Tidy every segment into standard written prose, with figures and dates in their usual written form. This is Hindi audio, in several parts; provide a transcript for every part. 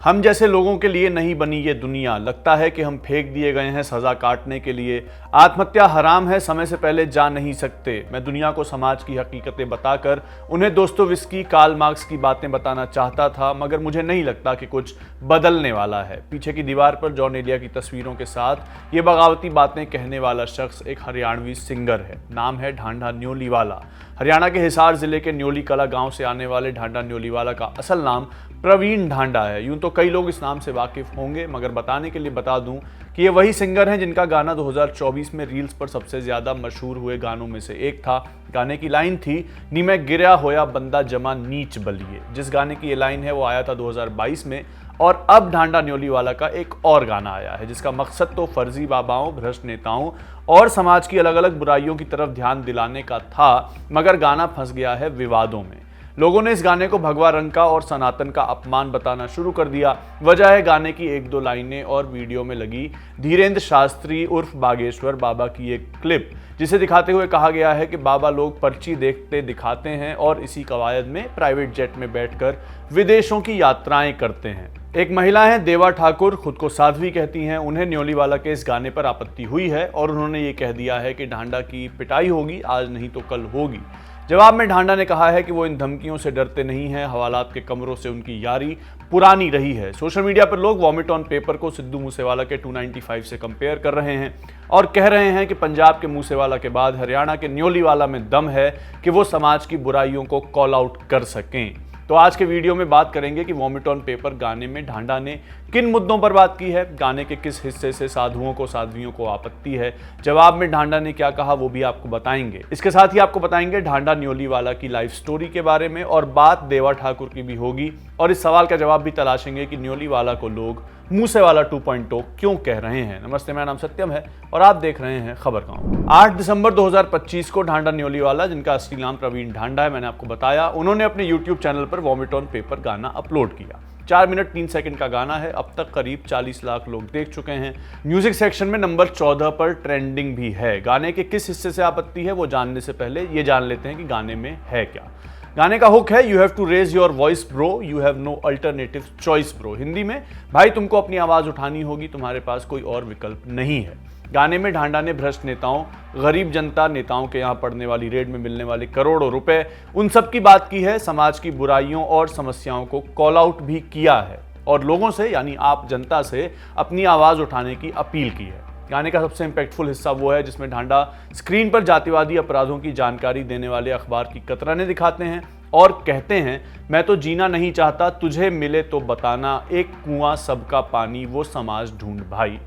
हम जैसे लोगों के लिए नहीं बनी ये दुनिया, लगता है कि हम फेंक दिए गए हैं सजा काटने के लिए। आत्महत्या हराम है, समय से पहले जा नहीं सकते। मैं दुनिया को समाज की हकीकतें बताकर उन्हें दोस्तोयेव्स्की, कार्ल मार्क्स की बातें बताना चाहता था, मगर मुझे नहीं लगता कि कुछ बदलने वाला है। पीछे की दीवार पर जॉन एलिया की तस्वीरों के साथ ये बगावती बातें कहने वाला शख्स एक हरियाणवी सिंगर है। नाम है ढांडा न्योलीवाला। हरियाणा के हिसार जिले के न्योली कला गांव से आने वाले ढांडा न्योलीवाला का असल नाम प्रवीण ढांडा है। यूं तो कई लोग इस नाम से वाकिफ होंगे, मगर बताने के लिए बता दूं कि ये वही सिंगर हैं जिनका गाना 2024 में रील्स पर सबसे ज्यादा मशहूर हुए गानों में से एक था। गाने की लाइन थी, नी मैं गिरया होया बंदा जमा नीच बलिए। जिस गाने की ये लाइन है वो आया था 2022 में। और अब ढांडा न्योलीवाला का एक और गाना आया है जिसका मकसद तो फर्जी बाबाओं, भ्रष्ट नेताओं और समाज की अलग अलग बुराइयों की तरफ ध्यान दिलाने का था, मगर गाना फंस गया है विवादों में। लोगों ने इस गाने को भगवा रंग का और सनातन का अपमान बताना शुरू कर दिया। वजह है गाने की एक दो लाइनें और वीडियो में लगी धीरेन्द्र शास्त्री उर्फ बागेश्वर बाबा की एक क्लिप, जिसे दिखाते हुए कहा गया है कि बाबा लोग पर्ची देखते दिखाते हैं और इसी कवायद में प्राइवेट जेट में बैठकर विदेशों की यात्राएं करते हैं। एक महिला हैं देवा ठाकुर, खुद को साध्वी कहती हैं। उन्हें न्योलीवाला के इस गाने पर आपत्ति हुई है और उन्होंने ये कह दिया है कि ढांडा की पिटाई होगी, आज नहीं तो कल होगी। जवाब में ढांडा ने कहा है कि वो इन धमकियों से डरते नहीं हैं, हवालात के कमरों से उनकी यारी पुरानी रही है। सोशल मीडिया पर लोग वॉमिट ऑन पेपर को सिद्धू मूसेवाला के 295 से कंपेयर कर रहे हैं और कह रहे हैं कि पंजाब के मूसेवाला के बाद हरियाणा के न्योलीवाला में दम है कि वो समाज की बुराइयों को कॉल आउट कर सकें। तो आज के वीडियो में बात करेंगे कि वॉमिट ऑन पेपर गाने में ढांडा ने किन मुद्दों पर बात की है, गाने के किस हिस्से से साधुओं को साध्वियों को आपत्ति है, जवाब में ढांडा ने क्या कहा वो भी आपको बताएंगे। इसके साथ ही आपको बताएंगे ढांडा न्योलीवाला की लाइफ स्टोरी के बारे में और बात देवा ठाकुर की भी होगी और इस सवाल का जवाब भी तलाशेंगे कि न्योलीवाला को लोग मूसेवाला 2.0 क्यों कह रहे हैं। नमस्ते, मेरा नाम सत्यम है और आप देख रहे हैं खबर गांव। 8 दिसंबर 2025 को ढांडा न्योलीवाला, जिनका असली नाम प्रवीण ढांडा है, मैंने आपको बताया, उन्होंने अपने यूट्यूब चैनल पर वॉमिट ऑन पेपर गाना अपलोड किया। 4 मिनट 3 सेकंड का गाना है। अब तक करीब 40 लाख लोग देख चुके हैं। म्यूजिक सेक्शन में नंबर 14 पर ट्रेंडिंग भी है। गाने के किस हिस्से से आपत्ति है वो जानने से पहले ये जान लेते हैं कि गाने में है क्या। गाने का हुक है, you have to raise your voice bro, you have no alternative choice bro. Hindi में, भाई तुमको अपनी आवाज उठानी होगी, तुम्हारे पास कोई और विकल्प नहीं है। गाने में ढांडा ने भ्रष्ट नेताओं, गरीब जनता, नेताओं के यहाँ पड़ने वाली रेड में मिलने वाले करोड़ों रुपए, उन सब की बात की है। समाज की बुराइयों और समस्याओं को कॉल आउट भी किया है और लोगों से, यानी आप जनता से, अपनी आवाज उठाने की अपील की है। गाने का सबसे इंपैक्टफुल हिस्सा वो है जिसमें ढांडा स्क्रीन पर जातिवादी अपराधों की जानकारी देने वाले अखबार की कतराने दिखाते हैं और कहते हैं, मैं तो जीना नहीं चाहता, तुझे मिले तो बताना, एक कुआं सबका पानी, वो समाज ढूंढ भाई।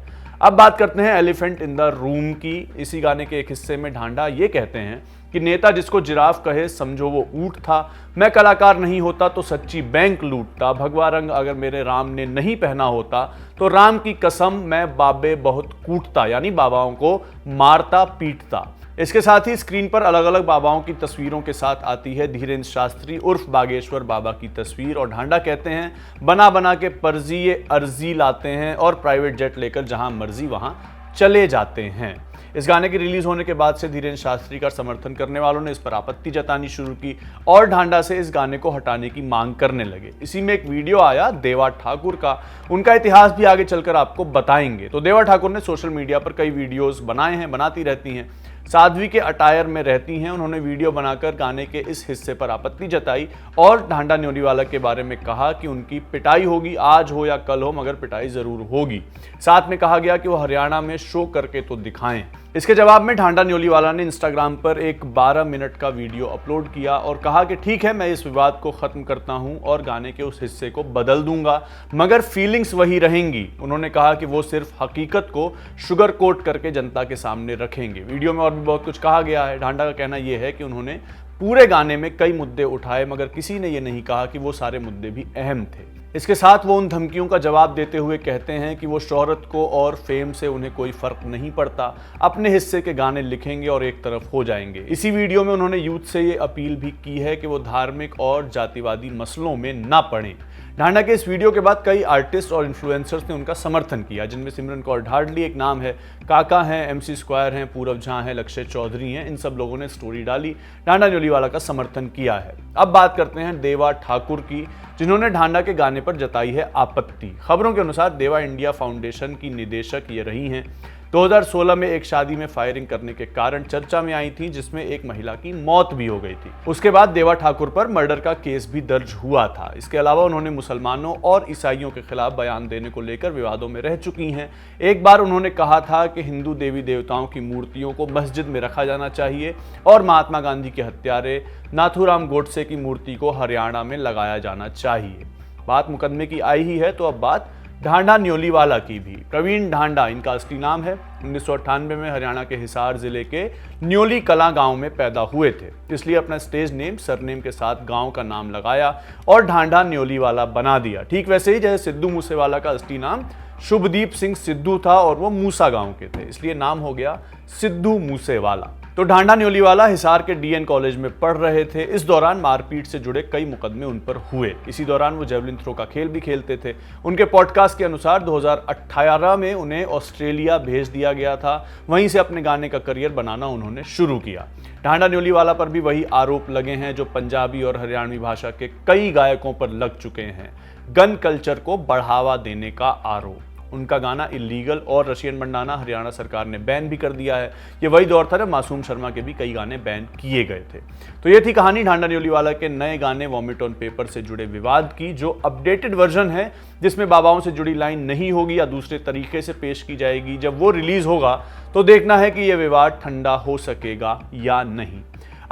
अब बात करते हैं एलिफेंट इन द रूम की। इसी गाने के एक हिस्से में ढांडा ये कहते हैं कि नेता जिसको जिराफ कहे समझो वो ऊंट था, मैं कलाकार नहीं होता तो सच्ची बैंक लूटता, भगवा रंग अगर मेरे राम ने नहीं पहना होता तो राम की कसम मैं बाबे बहुत कूटता, यानी बाबाओं को मारता पीटता। इसके साथ ही स्क्रीन पर अलग अलग बाबाओं की तस्वीरों के साथ आती है धीरेन्द्र शास्त्री उर्फ बागेश्वर बाबा की तस्वीर और ढांडा कहते हैं, बना बना के पर्जी ये अर्जी लाते हैं और प्राइवेट जेट लेकर जहां मर्जी वहां चले जाते हैं। इस गाने के रिलीज होने के बाद से धीरेन्द्र शास्त्री का समर्थन करने वालों ने इस पर आपत्ति जतानी शुरू की और ढांडा से इस गाने को हटाने की मांग करने लगे। इसी में एक वीडियो आया देवा ठाकुर का, उनका इतिहास भी आगे चलकर आपको बताएंगे। तो देवा ठाकुर ने सोशल मीडिया पर कई वीडियोस बनाए हैं, बनाती रहती हैं, साध्वी के अटायर में रहती हैं। उन्होंने वीडियो बनाकर गाने के इस हिस्से पर आपत्ति जताई और ढांडा न्योलीवाला के बारे में कहा कि उनकी पिटाई होगी, आज हो या कल हो, मगर पिटाई जरूर होगी। साथ में कहा गया कि वो हरियाणा में शो करके तो दिखाएं। इसके जवाब में ढांडा न्योलीवाला ने इंस्टाग्राम पर एक 12 मिनट का वीडियो अपलोड किया और कहा कि ठीक है, मैं इस विवाद को खत्म करता हूं और गाने के उस हिस्से को बदल दूंगा, मगर फीलिंग्स वही रहेंगी। उन्होंने कहा कि वो सिर्फ हकीकत को शुगर कोट करके जनता के सामने रखेंगे। वीडियो में और भी बहुत कुछ कहा गया है। ढांडा का कहना यह है कि उन्होंने पूरे गाने में कई मुद्दे उठाए, मगर किसी ने यह नहीं कहा कि वो सारे मुद्दे भी अहम थे। इसके साथ वो उन धमकियों का जवाब देते हुए कहते हैं कि वो शोहरत को और फेम से उन्हें कोई फर्क नहीं पड़ता, अपने हिस्से के गाने लिखेंगे और एक तरफ हो जाएंगे। इसी वीडियो में उन्होंने यूथ से ये अपील भी की है कि वो धार्मिक और जातिवादी मसलों में ना पड़ें। ढांडा के इस वीडियो के बाद कई आर्टिस्ट और इन्फ्लुएंसर्स ने उनका समर्थन किया, जिनमें सिमरन कौर ढाडली एक नाम है, काका हैं, MC स्क्वायर हैं, पूरब झा हैं, लक्ष्य चौधरी हैं। इन सब लोगों ने स्टोरी डाली, ढांडा न्योलीवाला का समर्थन किया है। अब बात करते हैं देवा ठाकुर की, जिन्होंने ढांडा के गाने पर जताई है आपत्ति। खबरों के अनुसार देवा इंडिया फाउंडेशन की निदेशक ये रही हैं। 2016 में एक शादी में फायरिंग करने के कारण चर्चा में आई थी, जिसमें एक महिला की मौत भी हो गई थी। उसके बाद देवा ठाकुर पर मर्डर का केस भी दर्ज हुआ था। इसके अलावा उन्होंने मुसलमानों और ईसाइयों के खिलाफ बयान देने को लेकर विवादों में रह चुकी हैं। एक बार उन्होंने कहा था कि हिंदू देवी देवताओं की मूर्तियों को मस्जिद में रखा जाना चाहिए और महात्मा गांधी के हत्यारे नाथूराम गोडसे की मूर्ति को हरियाणा में लगाया जाना चाहिए। बात मुकदमे की आई ही है तो अब बात ढांडा न्योलीवाला की भी। प्रवीण ढांडा इनका असली नाम है। 1998 में हरियाणा के हिसार जिले के न्योली कलां गांव में पैदा हुए थे, इसलिए अपना स्टेज नेम सरनेम के साथ गांव का नाम लगाया और ढांडा न्योलीवाला बना दिया। ठीक वैसे ही जैसे सिद्धू मूसेवाला का असली नाम शुभदीप सिंह सिद्धू था और वो मूसा गांव के थे, इसलिए नाम हो गया सिद्धू मूसेवाला। तो ढांडा न्योलीवाला हिसार के डीएन कॉलेज में पढ़ रहे थे। इस दौरान मारपीट से जुड़े कई मुकदमे उन पर हुए। इसी दौरान वो जेवलिन थ्रो का खेल भी खेलते थे। उनके पॉडकास्ट के अनुसार 2018 में उन्हें ऑस्ट्रेलिया भेज दिया गया था। वहीं से अपने गाने का करियर बनाना उन्होंने शुरू किया। ढांडा न्योलीवाला पर भी वही आरोप लगे हैं जो पंजाबी और हरियाणवी भाषा के कई गायकों पर लग चुके हैं। गन कल्चर को बढ़ावा देने का आरोप। उनका गाना इलीगल और रशियन बंडाना हरियाणा सरकार ने बैन भी कर दिया है। ये वही दौर था जब मासूम शर्मा के भी कई गाने बैन किए गए थे। तो ये थी कहानी ढांडा न्योलीवाला के नए गाने वॉमिट ऑन पेपर से जुड़े विवाद की, जो अपडेटेड वर्जन है, जिसमें बाबाओं से जुड़ी लाइन नहीं होगी या दूसरे तरीके से पेश की जाएगी। जब वो रिलीज होगा तो देखना है कि यह विवाद ठंडा हो सकेगा या नहीं।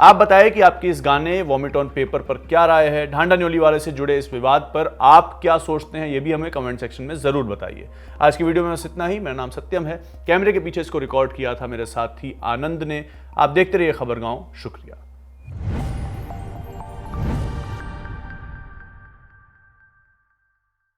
आप बताएं कि आपकी इस गाने वॉमिट ऑन पेपर पर क्या राय है। ढांडा न्योलीवाला से जुड़े इस विवाद पर आप क्या सोचते हैं, ये भी हमें कमेंट सेक्शन में जरूर बताइए। आज की वीडियो में बस इतना ही। मेरा नाम सत्यम है। कैमरे के पीछे इसको रिकॉर्ड किया था मेरे साथी आनंद ने। आप देखते रहिए खबरगांव। शुक्रिया।